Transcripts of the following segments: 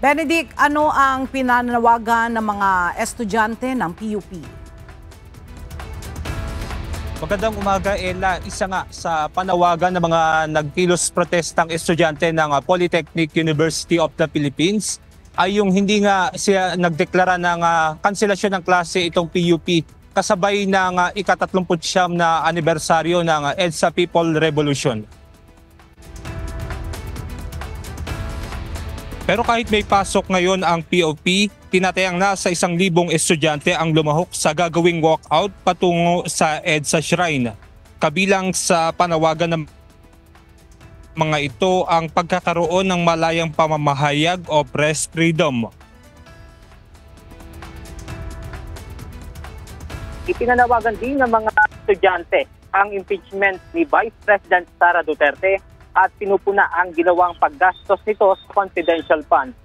Benedict, ano ang pinanawagan ng mga estudyante ng PUP? Magandang umaga, Ella. Isa nga sa panawagan ng mga nagkilos protestang estudyante ng Polytechnic University of the Philippines ay yung hindi nga siya nagdeklara ng kanselasyon ng klase itong PUP kasabay ng ika-39 na anibersaryo ng EDSA People Revolution. Pero kahit may pasok ngayon ang POP, tinatayang nasa 1,000 estudyante ang lumahok sa gagawing walkout patungo sa EDSA Shrine. Kabilang sa panawagan ng mga ito ang pagkakaroon ng malayang pamamahayag o press freedom. Ipinanawagan din ng mga estudyante ang impeachment ni Vice President Sara Duterte at pinupuna ang ginawang paggastos nito sa confidential fund.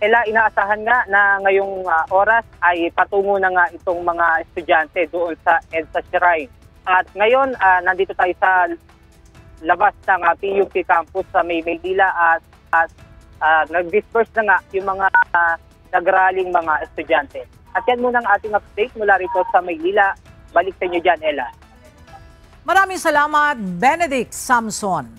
Inaasahan nga na ngayong oras ay patungo na nga itong mga estudyante doon sa EDSA Shrine. At ngayon, nandito tayo sa labas ng PUP campus sa Maynila at nag-disperse na nga yung mga nagraling mga estudyante. At yan muna ang ating update mula rito sa Maynila. Balik sa inyo dyan, Ella. Maraming salamat, Benedict Samson.